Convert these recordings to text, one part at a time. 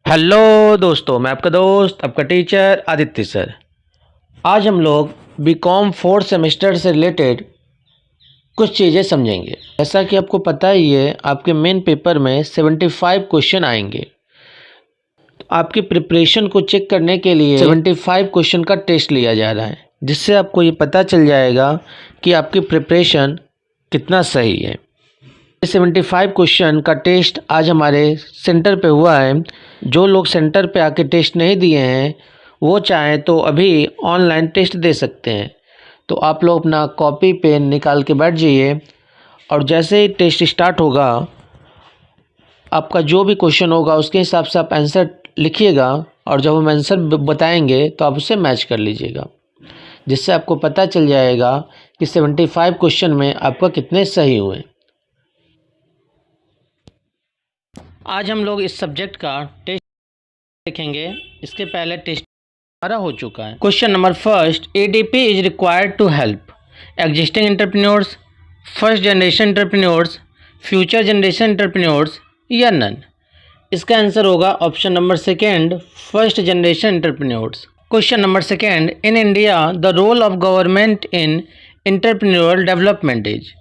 Hello दोस्तों, मैं आपका दोस्त आपका टीचर आदित्य सर। आज हम लोग बीकॉम फोर्थ सेमेस्टर से रिलेटेड कुछ चीज़ें समझेंगे। जैसा कि आपको पता ही है, आपके मेन पेपर में 75 क्वेश्चन आएंगे। तो आपकी प्रिपरेशन को चेक करने के लिए 75 क्वेश्चन का टेस्ट लिया जा रहा है, जिससे आपको ये पता चल जाएगा कि आपकी प्रिपरेशन कितना सही है। 75 क्वेश्चन का टेस्ट आज हमारे सेंटर पे हुआ है। जो लोग सेंटर पे आके टेस्ट नहीं दिए हैं वो चाहें तो अभी ऑनलाइन टेस्ट दे सकते हैं। तो आप लोग अपना कॉपी पेन निकाल के बैठ जाइए और जैसे ही टेस्ट स्टार्ट होगा, आपका जो भी क्वेश्चन होगा उसके हिसाब से आप आंसर लिखिएगा और जब हम आंसर बताएंगे तो आप उसे मैच कर लीजिएगा, जिससे आपको पता चल जाएगा कि 75 क्वेश्चन में आपका कितने सही हुए। आज हम लोग इस सब्जेक्ट का टेस्ट देखेंगे। इसके पहले टेस्ट हमारा हो चुका है। Question number first, ADP is required to help existing entrepreneurs, first generation entrepreneurs, future generation entrepreneurs या नन। इसका आंसर होगा option number second, first generation entrepreneurs. Question number second, in India the role of government in entrepreneurial development is.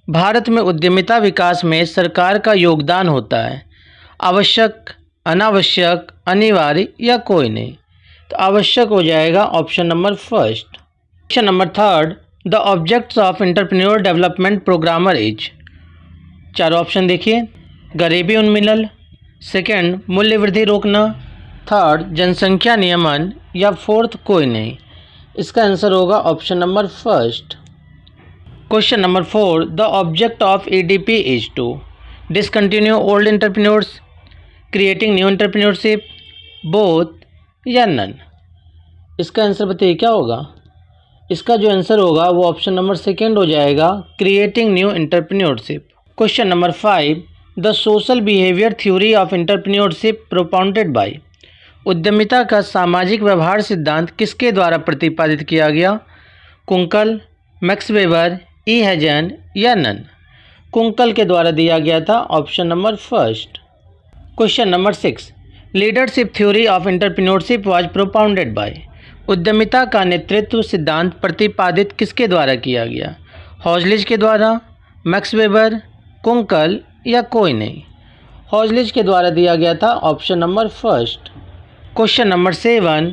Bharat में उद्यमिता विकास में सरकार का योगदान होता है। आवश्यक, अनावश्यक, अनिवार्य या कोई नहीं। तो आवश्यक हो जाएगा option number first. Question number third, the objects of entrepreneur development programmer is. चारों ऑप्शन देखिए, गरीबी उन्मूलन, सेकंड मूल्य वृद्धि रोकना, थर्ड जनसंख्या नियमन या फोर्थ कोई नहीं। इसका आंसर होगा option number first. Question number four, the object of ADP is to discontinue old entrepreneurs, creating new entrepreneurship, both या नन। इसका आंसर बताइए क्या होगा। इसका जो आंसर होगा वो ऑप्शन नंबर सेकेंड हो जाएगा, creating new entrepreneurship. Question number five, the social behaviour theory of entrepreneurship propounded by. उद्यमिता का सामाजिक व्यवहार सिद्धांत किसके द्वारा प्रतिपादित किया गया। कुंकल, मैक्स वेबर, ई हैजन या नन। कुंकल के द्वारा दिया गया था, option number first. Question number six, leadership theory of entrepreneurship was propounded by. उद्यमिता का नेतृत्व सिद्धांत प्रतिपादित किसके द्वारा किया गया। हॉजलिज के द्वारा, मैक्स वेबर, कुंकल या कोई नहीं। हॉजलिज के द्वारा दिया गया था, option number first. Question number seven,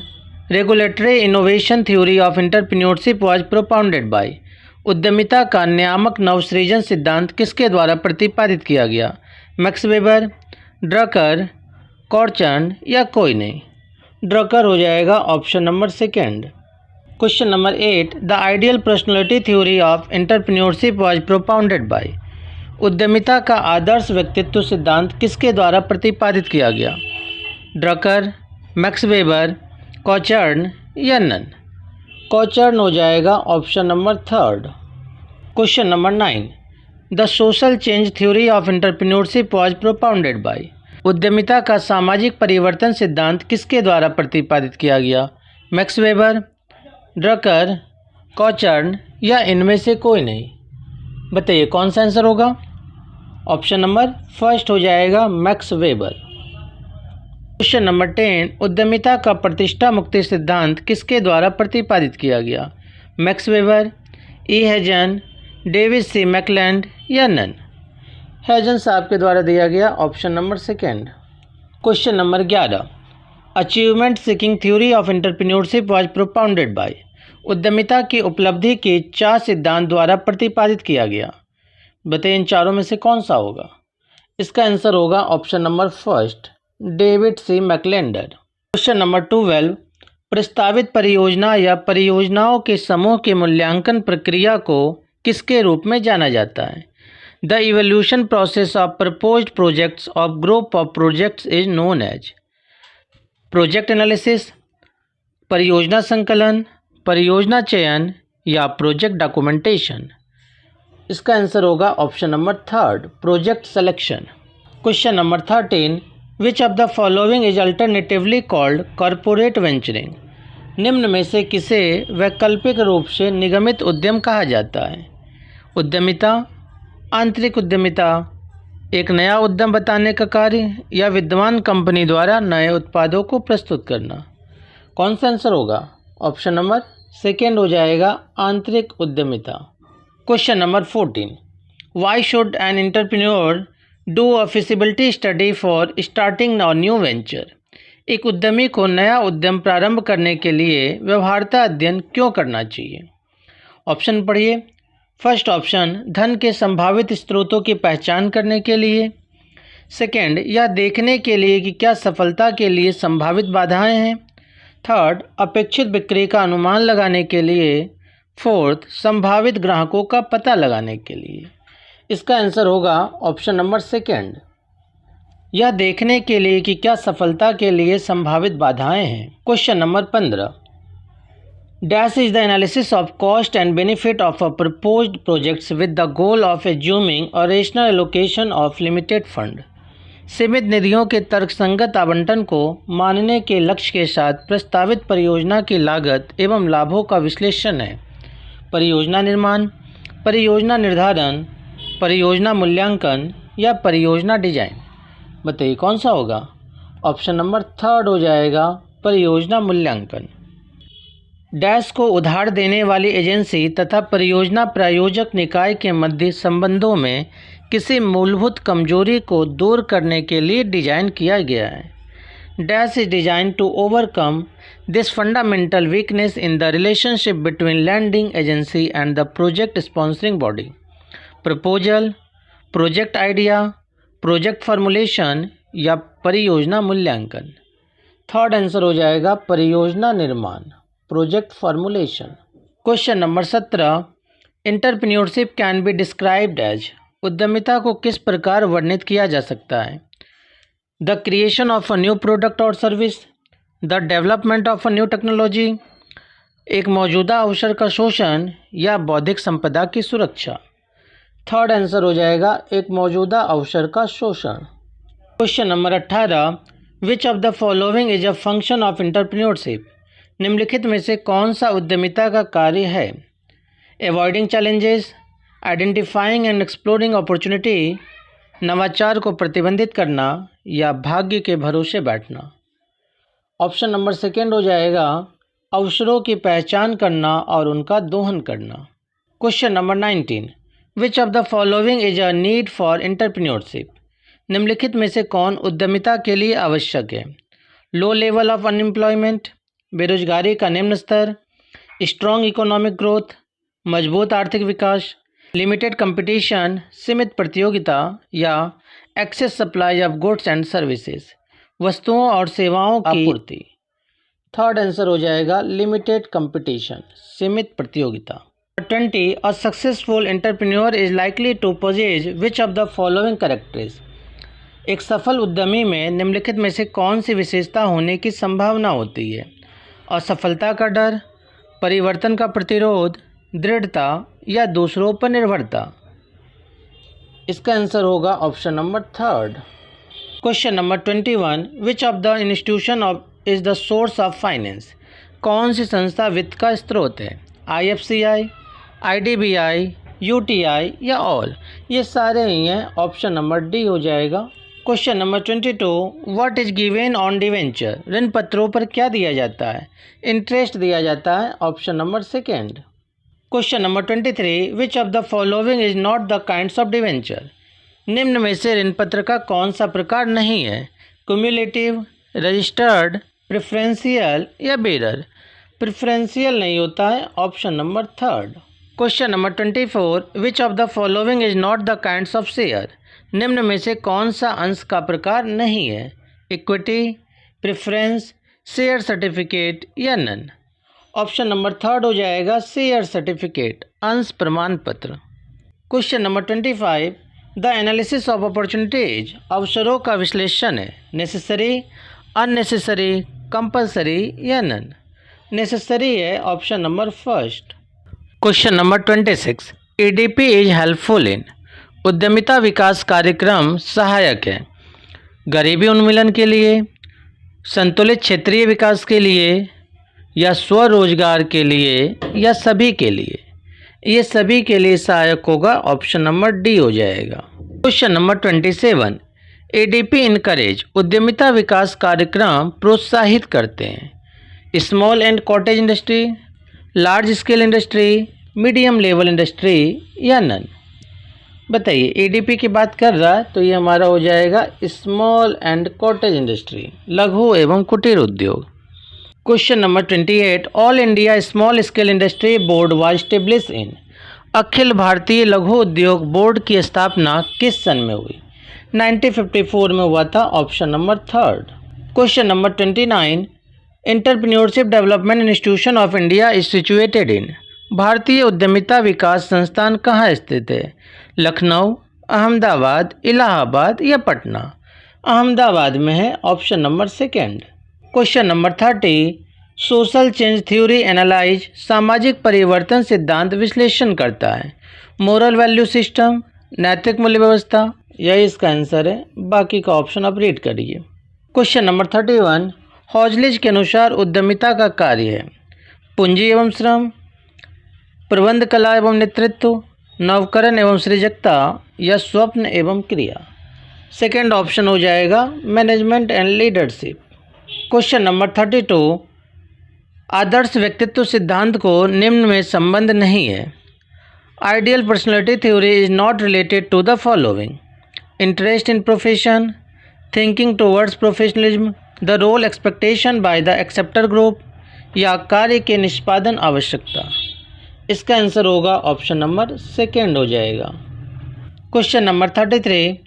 regulatory innovation theory of entrepreneurship was propounded by. उद्यमिता का नियामक नवसृजन सिद्धांत किसके द्वारा प्रतिपादित किया गया। मैक्स वेबर, ड्रकर, कॉर्चन या कोई नहीं। ड्रकर हो जाएगा option number second. Question number eight, the ideal personality theory of entrepreneurship was propounded by. उद्यमिता का आदर्श व्यक्तित्व सिद्धांत किसके द्वारा प्रतिपादित किया गया। ड्रकर, मैक्स वेबर, कॉचर्न या नन। कॉचर्न हो जाएगा option number third. Question number nine, the social change theory of entrepreneurship was propounded by. उद्यमिता का सामाजिक परिवर्तन सिद्धांत किसके द्वारा प्रतिपादित किया गया। मैक्स वेबर, ड्रकर, कॉचर्न या इनमें से कोई नहीं। बताइए कौन सा आंसर होगा। ऑप्शन नंबर फर्स्ट हो जाएगा, मैक्स वेबर। क्वेश्चन नंबर 10, उद्यमिता का प्रतिष्ठा मुक्ति सिद्धांत किसके द्वारा प्रतिपादित किया गया। मैक्स वेबर, ई हैजन, डेविड सी मैकलैंड या नन। हैजन साहब के द्वारा दिया गया, option number second. Question number 11, achievement seeking theory of entrepreneurship was propounded by. उद्यमिता की उपलब्धि के 4 सिद्धांत द्वारा प्रतिपादित किया गया। बताइए इन चारों में से कौन सा होगा। इसका आंसर होगा ऑप्शन नंबर फर्स्ट, डेविड सी मैकलैंडर। क्वेश्चन नंबर 12, प्रस्तावित परियोजना या परियोजनाओं के समूह के मूल्यांकन प्रक्रिया को किसके रूप में जाना जाता है। The evolution process of proposed projects of group of projects is known as. Project analysis, परियोजना संकलन, परियोजना चयन या प्रोजेक्ट डॉक्यूमेंटेशन। इसका आंसर होगा option number third, project selection. Question number 13, which of the following is alternatively called corporate venturing. निम्न में से किसे वैकल्पिक रूप से निगमित उद्यम कहा जाता है। उद्यमिता, आंतरिक उद्यमिता, एक नया उद्यम बताने का कार्य या विद्यमान कंपनी द्वारा नए उत्पादों को प्रस्तुत करना। कौन सा आंसर होगा? ऑप्शन नंबर सेकेंड हो जाएगा, आंतरिक उद्यमिता। Question number 14, why should an entrepreneur do a feasibility study for starting a new venture? एक उद्यमी को नया उद्यम प्रारंभ करने के लिए व्यवहार्यता अध्ययन क्यों करना चाहिए? ऑप्शन पढ़िए। फर्स्ट ऑप्शन, धन के संभावित स्रोतों की पहचान करने के लिए। सेकंड, यह देखने के लिए कि क्या सफलता के लिए संभावित बाधाएं हैं। थर्ड, अपेक्षित बिक्री का अनुमान लगाने के लिए। फोर्थ, संभावित ग्राहकों का पता लगाने के लिए। इसका आंसर होगा ऑप्शन नंबर सेकंड, यह देखने के लिए कि क्या सफलता के लिए संभावित बाधाएं हैं। Question number 15, Dash is the analysis of cost and benefit of a proposed projects with the goal of assuming a rational allocation of limited fund. सीमित निधियों के तर्कसंगत आवंटन को मानने के लक्ष्य के साथ प्रस्तावित परियोजना की लागत एवं लाभों का विश्लेषण है। परियोजना निर्माण, परियोजना निर्धारण, परियोजना मूल्यांकन या परियोजना डिजाइन। बताइए कौन सा होगा? ऑप्शन नंबर थर्ड हो जाएगा, परियोजना मूल्यांकन। डैश को उधार देने वाली एजेंसी तथा परियोजना प्रायोजक निकाय के मध्य संबंधों में किसी मूलभूत कमजोरी को दूर करने के लिए डिजाइन किया गया है। Dash is design to overcome this fundamental weakness in the relationship between landing agency and the project sponsoring body. Proposal, project idea, project formulation या परियोजना मूल्यांकन। थर्ड आंसर हो जाएगा परियोजना निर्माण, project formulation. Question number 17, entrepreneurship can be described as. उद्यमिता को किस प्रकार वर्णित किया जा सकता है? The creation of a new product और service, the development of a new technology, एक मौजूदा अवसर का शोषण या बौद्धिक संपदा की सुरक्षा। थर्ड आंसर हो जाएगा एक मौजूदा अवसर का शोषण। Question number 18, which of the following is a function of entrepreneurship? निम्नलिखित में से कौन सा उद्यमिता का कार्य है? Avoiding challenges, identifying and exploring opportunity, नवाचार को प्रतिबंधित करना या भाग्य के भरोसे बैठना। ऑप्शन नंबर सेकेंड हो जाएगा अवसरों की पहचान करना और उनका दोहन करना। Question number 19, which of the following is a need for entrepreneurship? निम्नलिखित में से कौन उद्यमिता के लिए आवश्यक है? लो लेवल ऑफ अनएम्प्लॉयमेंट, बेरोजगारी का निम्न स्तर, स्ट्रॉन्ग इकोनॉमिक ग्रोथ, मजबूत आर्थिक विकास, लिमिटेड कंपटीशन, सीमित प्रतियोगिता या excess supply of goods and services, वस्तुओं और सेवाओं की आपूर्ति। थर्ड आंसर हो जाएगा लिमिटेड कंपटीशन, सीमित प्रतियोगिता। 20, a successful entrepreneur is likely to possess which of the following characters? एक सफल उद्यमी में निम्नलिखित में से कौन सी विशेषता होने की संभावना होती है? असफलता का डर, परिवर्तन का प्रतिरोध, दृढ़ता या दूसरों पर निर्भरता। इसका आंसर होगा option number third. Question number 21, which of the institution of is the source of finance? कौन सी संस्था वित्त का स्रोत है? IFCI, IDBI, UTI या ऑल? ये सारे ही हैं, ऑप्शन नंबर डी हो जाएगा। Question number 22, what is given on debenture? ऋण पत्रों पर क्या दिया जाता है? इंटरेस्ट दिया जाता है, option number second. Question number 23, which of the following is not the kinds of debenture? निम्न में से ऋण पत्र का कौन सा प्रकार नहीं है? क्यूमुलेटिव, रजिस्टर्ड, प्रेफरेंशियल या बेरर? प्रेफरेंशियल नहीं होता है, option number third. Question number 24, which of the following is not the kinds of share? निम्न में से कौन सा अंश का प्रकार नहीं है? इक्विटी, प्रेफरेंस, शेयर सर्टिफिकेट या नन? ऑप्शन नंबर थर्ड हो जाएगा शेयर सर्टिफिकेट, अंश प्रमाण पत्र। Question number 25, the analysis of opportunities, अवसरों का विश्लेषण है। नेसेसरी, अननेसेसरी, कंपलसरी या नन? नेसेसरी है, option number first. Question number 26, EDP is helpful in? उद्यमिता विकास कार्यक्रम सहायक है गरीबी उन्मूलन के लिए, संतुलित क्षेत्रीय विकास के लिए या स्वरोजगार के लिए या सभी के लिए? ये सभी के लिए सहायक होगा, ऑप्शन नंबर डी हो जाएगा। क्वेश्चन नंबर 27, एडीपी इनकरेज उद्यमिता विकास कार्यक्रम प्रोत्साहित करते हैं small and cottage industry, large scale industry, medium level industry या नन। बताइए, एडीपी की बात कर रहा है तो ये हमारा हो जाएगा स्मॉल एंड कॉटेज इंडस्ट्री, लघु एवं कुटीर उद्योग। Question number 28, all India small scale industry board was established in, अखिल भारतीय लघु उद्योग बोर्ड की स्थापना किस सन में हुई? 1954 में हुआ था, option number 3। Question number 29, entrepreneurship development institution of India is situated in, भारतीय उद्यमिता विकास संस्थान कहाँ स्थित है? लखनऊ, अहमदाबाद, इलाहाबाद या पटना? अहमदाबाद में है, option number 2। Question number 30, social change theory analyse सामाजिक परिवर्तन सिद्धांत विश्लेषण करता है मोरल वैल्यू सिस्टम, नैतिक मूल्य व्यवस्था, यही इसका आंसर है। बाकी का ऑप्शन आप रीड करिए। क्वेश्चन नंबर 31, हॉजलिज के अनुसार उद्यमिता का कार्य है पूंजी एवं श्रम, प्रबंध कला एवं नेतृत्व, नवकरण एवं सृजकता या स्वप्न एवं क्रिया? सेकेंड ऑप्शन हो जाएगा management and leadership. Question number 32, आदर्श व्यक्तित्व सिद्धांत को निम्न में संबंध नहीं है। Ideal personality theory is not related to the following, interest in profession, thinking towards professionalism, the role expectation by the acceptor group या कार्य के निष्पादन आवश्यकता? इसका आंसर होगा ऑप्शन नंबर 2 हो जाएगा। क्वेश्चन नंबर 33,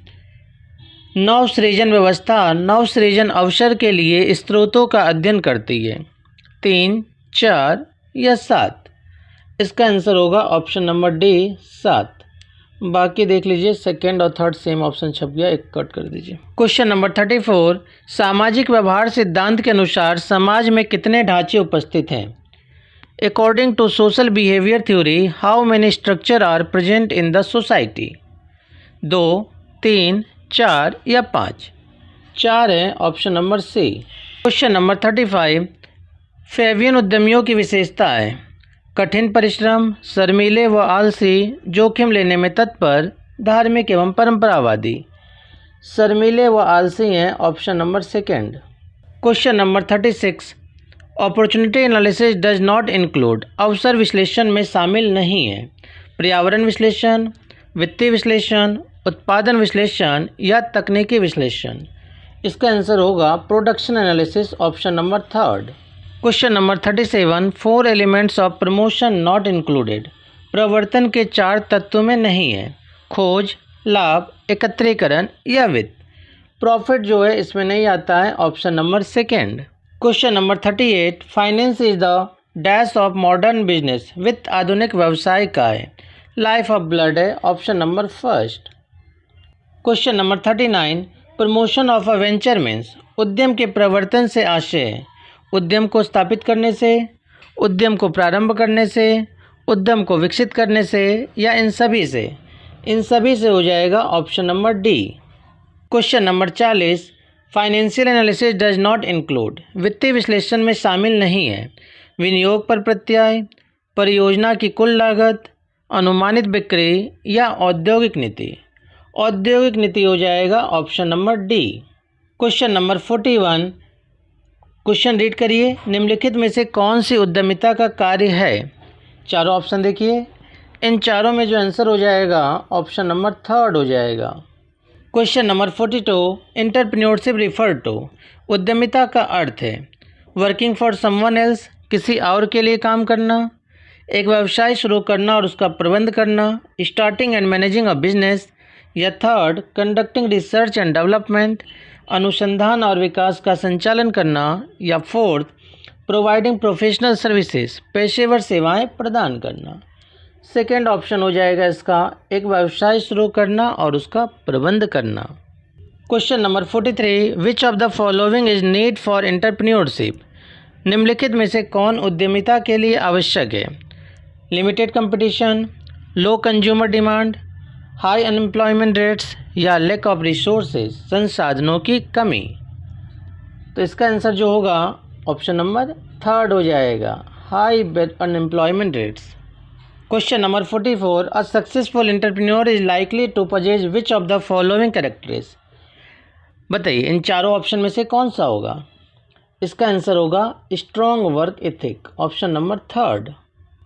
नवसृजन व्यवस्था नवसृजन अवसर के लिए स्रोतों का अध्ययन करती है 3, 4 या 7? इसका आंसर होगा ऑप्शन नंबर डी 7। बाकी देख लीजिए, सेकंड और थर्ड सेम ऑप्शन छप गया, एक कट कर दीजिए। क्वेश्चन नंबर 34, सामाजिक व्यवहार सिद्धांत के अनुसार समाज में कितने ढांचे उपस्थित हैं? According to social behaviour theory how many structure are present in the society? 2, 3, 4 या 5? 4 है, option number C. Question number 35, Fabian उद्यमियों की विशेषता है कठिन परिश्रम, शर्मीले व आलसी, जोखिम लेने में तत्पर, धार्मिक एवं परंपरावादी? शर्मीले व आलसी हैं, option number 2। Question number 36, opportunity analysis does not include, अवसर विश्लेषण में शामिल नहीं है पर्यावरण विश्लेषण, वित्तीय विश्लेषण, उत्पादन विश्लेषण या तकनीकी विश्लेषण? इसका आंसर होगा production analysis, option number 3। Question number 37, 4 elements of promotion not included, प्रवर्तन के 4 तत्वों में नहीं है खोज, लाभ, एकत्रीकरण या वित्त? प्रॉफिट जो है इसमें नहीं आता है, option number 2। Question number 38, finance is the dash of modern business, वित्त आधुनिक व्यवसाय का है लाइफ ऑफ ब्लड है, option number 1। Question number 39, promotion of a venture means, उद्यम के प्रवर्तन से आशय है उद्यम को स्थापित करने से, उद्यम को प्रारंभ करने से, उद्यम को विकसित करने से या इन सभी से? इन सभी से हो जाएगा, option number D. Question number 40, financial analysis does not include, वित्तीय विश्लेषण में शामिल नहीं है विनियोग पर प्रत्यय, परियोजना की कुल लागत, अनुमानित बिक्री या औद्योगिक नीति? औद्योगिक नीति हो जाएगा, option number D. Question number 41, question read करिए, निम्नलिखित में से कौन सी उद्यमिता का कार्य है? चारों ऑप्शन देखिए, इन चारों में जो आंसर हो जाएगा ऑप्शन नंबर 3 हो जाएगा। Question number 42, entrepreneurship refer to, उद्यमिता का अर्थ है वर्किंग फॉर समवन एल्स, किसी और के लिए काम करना, एक व्यवसाय शुरू करना और उसका प्रबंध करना, starting and managing a business, या third conducting research and development, अनुसंधान और विकास का संचालन करना, या फोर्थ प्रोवाइडिंग प्रोफेशनल सर्विसेज, पेशेवर सेवाएं प्रदान करना? सेकेंड ऑप्शन हो जाएगा इसका, एक व्यवसाय शुरू करना और उसका प्रबंध करना। Question number 43, which of the following is need for entrepreneurship, निम्नलिखित में से कौन उद्यमिता के लिए आवश्यक है? Limited competition, low consumer demand, high unemployment rates या लैक ऑफ रिसोर्सेज, संसाधनों की कमी? तो इसका आंसर जो होगा ऑप्शन नंबर 3 हो जाएगा, high unemployment rates. Question number 44, a successful entrepreneur is likely to possess which of the following characters. बताइए इन चारों ऑप्शन में से कौन सा होगा। इसका आंसर होगा strong work ethic, option number 3।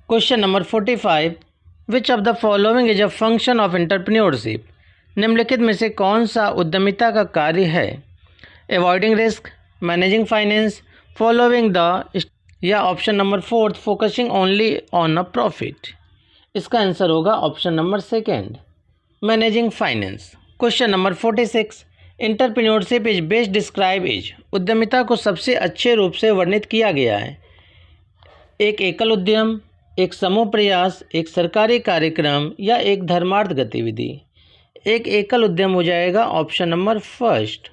Question number 45, which of the following is a function of entrepreneurship. निम्नलिखित में से कौन सा उद्यमिता का कार्य है। Avoiding risk, managing finance, following the, या option number 4 focusing only on a profit. इसका आंसर होगा option number 2, managing finance. Question number 46, entrepreneurship is best describe is. उद्यमिता को सबसे अच्छे रूप से वर्णित किया गया है। एक एकल उद्यम, एक समूह प्रयास, एक सरकारी कार्यक्रम या एक धर्मार्थ गतिविधि। एक एकल उद्यम हो जाएगा option number 1।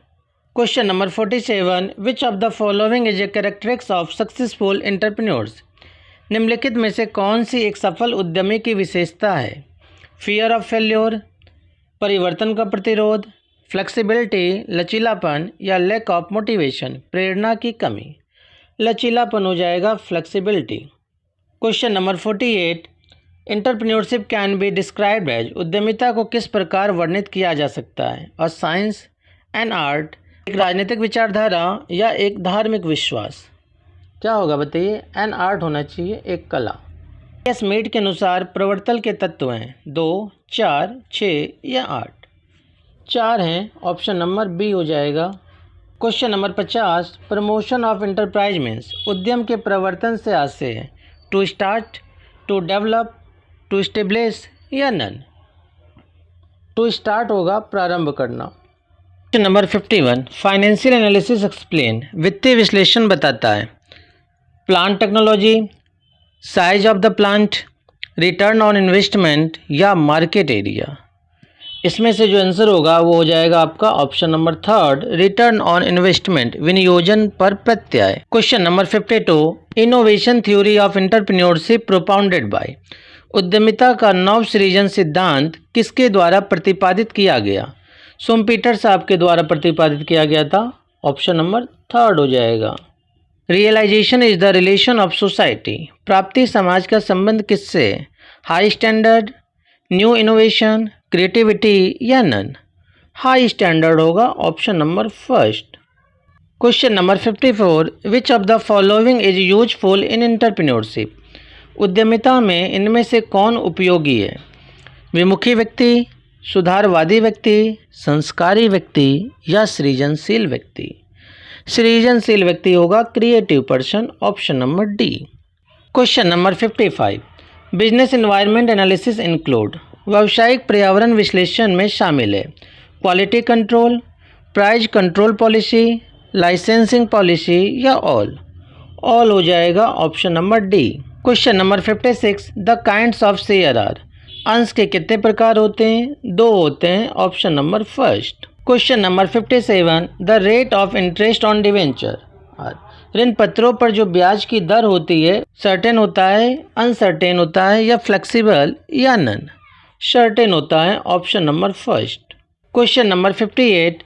Question number 47, which of the following is a characteristics of successful entrepreneurs. निम्नलिखित में से कौन सी एक सफल उद्यमी की विशेषता है। फियर ऑफ फेल्योर, परिवर्तन का प्रतिरोध, फ्लेक्सिबिलिटी, लचीलापन, या लैक ऑफ मोटिवेशन, प्रेरणा की कमी। लचीलापन हो जाएगा flexibility. Question number 48, entrepreneurship can be described as. उद्यमिता को किस प्रकार वर्णित किया जा सकता है। अ साइंस, एन आर्ट, एक राजनीतिक विचारधारा या एक धार्मिक विश्वास। क्या होगा बताइए। एन आर्ट होना चाहिए, एक कला। एस मीट के अनुसार प्रवर्तन के तत्व हैं 2, 4, 6 या 8। 4 हैं, ऑप्शन नंबर बी हो जाएगा। Question number 50, promotion of enterprise means. उद्यम के प्रवर्तन से आशय है to start, to develop, to establish या नन। टू स्टार्ट होगा प्रारंभ करना। Question number 51, financial analysis explain. वित्तीय विश्लेषण बताता है plant technology, size of the plant, return on investment या मार्केट एरिया। इसमें से जो आंसर होगा वो हो जाएगा आपका option number 3, return on investment, विनियोजन पर प्रत्यय। Question number 52, innovation theory of entrepreneurship propounded by. उद्यमिता का नव सृजन सिद्धांत किसके द्वारा प्रतिपादित किया गया। शुम्पीटर साहब के द्वारा प्रतिपादित किया गया था, ऑप्शन नंबर 3 हो जाएगा। Realisation is the relation of society. प्राप्ति समाज का संबंध किससे है। High standard, new innovation, creativity या नन। हाई स्टैंडर्ड होगा option number 1। Question number 54, which of the following is useful in entrepreneurship. उद्यमिता में इनमें से कौन उपयोगी है। विमुखी व्यक्ति, सुधारवादी व्यक्ति, संस्कारी व्यक्ति या सृजनशील व्यक्ति। सृजनशील व्यक्ति होगा creative person, option number D. Question number 55, business environment analysis include. व्यावसायिक पर्यावरण विश्लेषण में शामिल है quality control, price control policy, licensing policy या ऑल। ऑल हो जाएगा option number D. Question number 56, the kinds of share are. अंश के कितने प्रकार होते हैं। 2 होते हैं, option number 1। Question number 57, the rate of interest on debenture. ऋण पत्रों पर जो ब्याज की दर होती है सर्टेन होता है, अनसर्टेन होता है या फ्लेक्सिबल या नन। सर्टेन होता है, option number 1। Question number 58,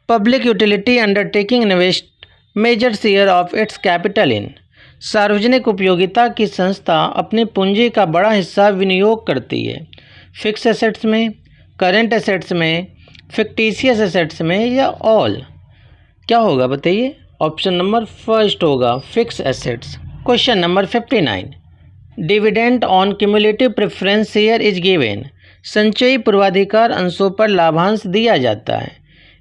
public utility undertaking invest major share of its capital in. सार्वजनिक उपयोगिता की संस्था अपनी पूंजी का बड़ा हिस्सा विनियोग करती है फिक्स एसेट्स में, करेंट एसेट्स में, फिक्टिशियस एसेट्स में या ऑल। क्या होगा बताइए। ऑप्शन नंबर 1 होगा, fix assets. Question number 59, dividend on cumulative preference share is given. संचयी पूर्वाधिकार अंशों पर लाभांश दिया जाता है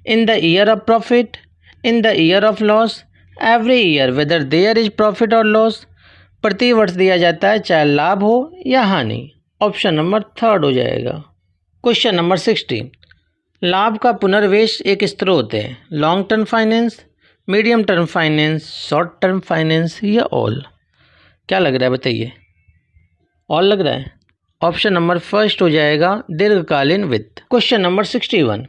in the year of profit, in the year of loss, every year whether there is profit और लॉस। प्रति वर्ष दिया जाता है चाहे लाभ हो या हानि। ऑप्शन नंबर 3 हो जाएगा। क्वेश्चन नंबर 60, लाभ का पुनर्वेश एक स्रोत है long term finance, medium term finance, short term finance या ऑल। क्या लग रहा है बताइए। ऑल लग रहा है, ऑप्शन नंबर 1 हो जाएगा, दीर्घकालीन वित्त। क्वेश्चन नंबर 61,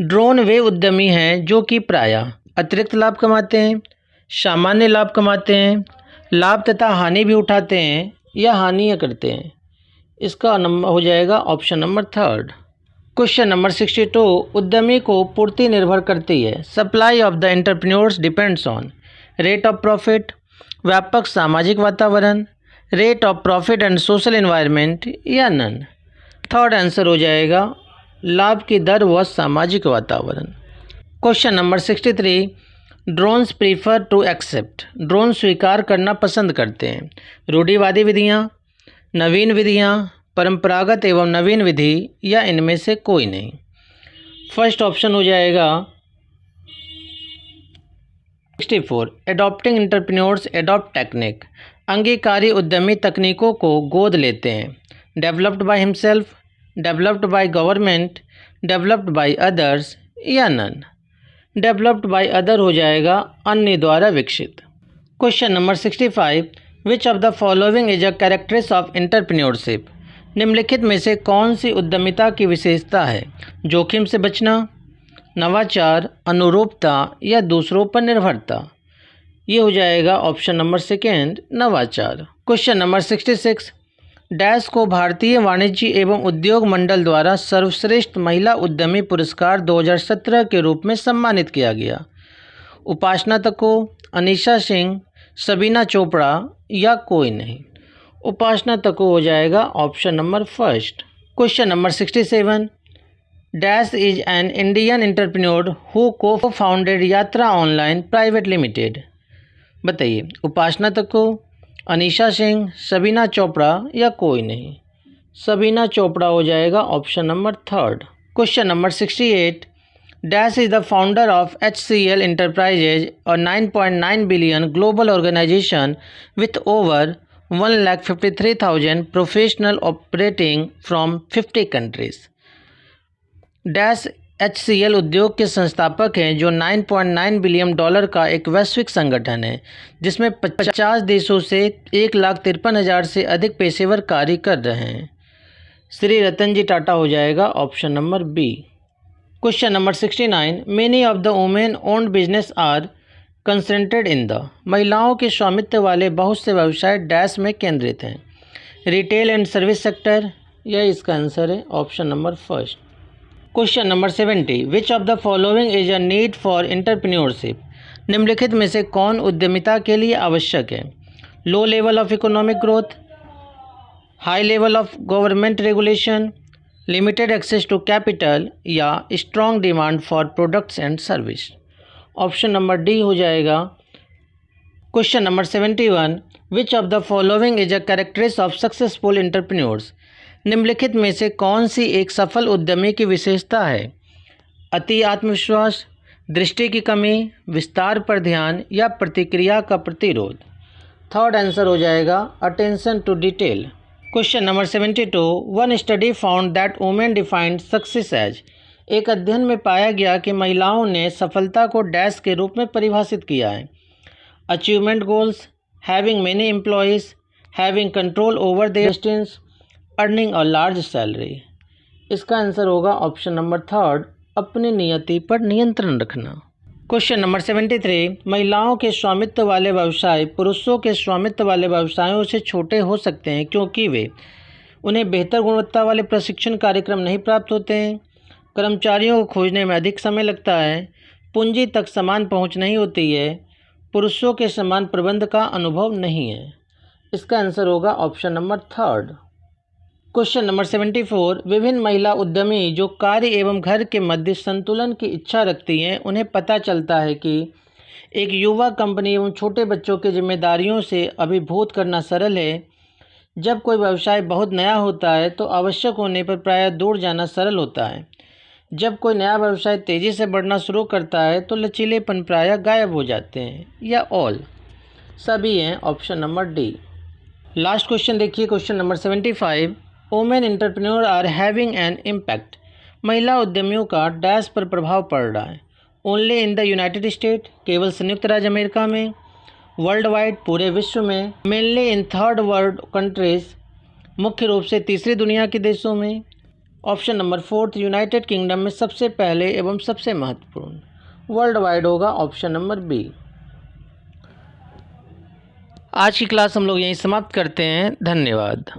ड्रोन वे उद्यमी हैं जो कि प्रायः अतिरिक्त लाभ कमाते हैं, सामान्य लाभ कमाते हैं, लाभ तथा हानि भी उठाते हैं या हानियाँ करते हैं। इसका नंबर हो जाएगा ऑप्शन नंबर 3। क्वेश्चन नंबर 62, उद्यमी को पूर्ति निर्भर करती है। Supply of the entrepreneurs depends on rate of profit, व्यापक सामाजिक वातावरण, rate of profit and social environment या नन। थर्ड आंसर हो जाएगा लाभ की दर व सामाजिक वातावरण। Question number 63, drones prefer to accept, drone स्वीकार करना पसंद करते हैं। रूढ़िवादी विधियाँ, नवीन विधियाँ, परंपरागत एवं नवीन विधि या इनमें से कोई नहीं। फर्स्ट ऑप्शन हो जाएगा 64, एडॉप्टिंग एंटरप्रेन्योर्स एडॉप्ट टेक्निक, अंगीकारी उद्यमी तकनीकों को गोद लेते हैं। Developed by himself, developed by government, developed by others या नन। डेवलप्ड बाय अदर हो जाएगा अन्य द्वारा विकसित। Question number 65, which of the following is a characteristic of entrepreneurship, निम्नलिखित में से कौन सी उद्यमिता की विशेषता है? जोखिम से बचना, नवाचार, अनुरूपता या दूसरों पर निर्भरता। ये हो जाएगा ऑप्शन नंबर सेकेंड, नवाचार। क्वेश्चन नंबर 66, डैश को भारतीय वाणिज्य एवं उद्योग मंडल द्वारा सर्वश्रेष्ठ महिला उद्यमी पुरस्कार 2017 के रूप में सम्मानित किया गया। उपासना तको, अनीशा सिंह, सबीना चोपड़ा या कोई नहीं। उपासना तको हो जाएगा option number first. Question number 67, dash is an Indian entrepreneur who co founded यात्रा ऑनलाइन प्राइवेट लिमिटेड। बताइए, उपासना तको, अनीशा सिंह, सबीना चोपड़ा या कोई नहीं। सबीना चोपड़ा हो जाएगा option number third. Question number 68, dash is the founder of HCL Enterprises, और 9.9 billion global organisation with over 1,53,000 professional operating from 50 countries. Dash HCL उद्योग के संस्थापक हैं जो 9.9 बिलियन डॉलर का एक वैश्विक संगठन है जिसमें 50 देशों से 1,53,000 से अधिक पेशेवर कार्य कर रहे हैं। श्री रतन जी टाटा हो जाएगा option number B. Question number 69, many of the women owned business are concentrated in the, महिलाओं के स्वामित्व वाले बहुत से व्यवसाय डैश में केंद्रित हैं। रिटेल एंड सर्विस सेक्टर, यह इसका आंसर है option number first. Question number 70, which of the following is a need for entrepreneurship, निम्नलिखित में से कौन उद्यमिता के लिए आवश्यक है? Low level of economic growth, high level of government regulation, limited access to capital या strong demand for products and service. Option number D हो जाएगा। Question number 71, which of the following is a characteristic of successful entrepreneurs, निम्नलिखित में से कौन सी एक सफल उद्यमी की विशेषता है? अति आत्मविश्वास, दृष्टि की कमी, विस्तार पर ध्यान या प्रतिक्रिया का प्रतिरोध। थर्ड आंसर हो जाएगा attention to detail. Question number 72, one study found that women defined success as, एक अध्ययन में पाया गया कि महिलाओं ने सफलता को डैश के रूप में परिभाषित किया है। Achievement goals, having many employees, having control over their destinies, earning a large salary. इसका आंसर होगा ऑप्शन नंबर थर्ड, अपनी नियति पर नियंत्रण रखना। क्वेश्चन नंबर 73, महिलाओं के स्वामित्व वाले व्यवसाय पुरुषों के स्वामित्व वाले व्यवसायों से छोटे हो सकते हैं क्योंकि वे उन्हें बेहतर गुणवत्ता वाले प्रशिक्षण कार्यक्रम नहीं प्राप्त होते हैं, कर्मचारियों को खोजने में अधिक समय लगता है, पूंजी तक समान पहुंच नहीं होती है, पुरुषों के समान प्रबंध का अनुभव नहीं है। इसका आंसर होगा option number third. Question number 74, विभिन्न महिला उद्यमी जो कार्य एवं घर के मध्य संतुलन की इच्छा रखती हैं उन्हें पता चलता है कि एक युवा कंपनी एवं छोटे बच्चों की जिम्मेदारियों से अभिभूत करना सरल है। जब कोई व्यवसाय बहुत नया होता है तो आवश्यक होने पर प्रायः दूर जाना सरल होता है। जब कोई नया व्यवसाय तेज़ी से बढ़ना शुरू करता है तो लचीलेपन प्रायः गायब हो जाते हैं, या ऑल सभी हैं option number D. Last question देखिए, question number 75, women entrepreneur are having an impact, महिला उद्यमियों का डैश पर प्रभाव पड़ रहा है। Only in the United State, केवल संयुक्त राज्य अमेरिका में, वर्ल्ड वाइड, पूरे विश्व में, mainly in third world countries, मुख्य रूप से तीसरी दुनिया के देशों में। Option number fourth, United kingdom में सबसे पहले एवं सबसे महत्वपूर्ण, वर्ल्ड वाइड होगा ऑप्शन नंबर बी। आज की क्लास हम लोग यहीं समाप्त करते हैं। धन्यवाद।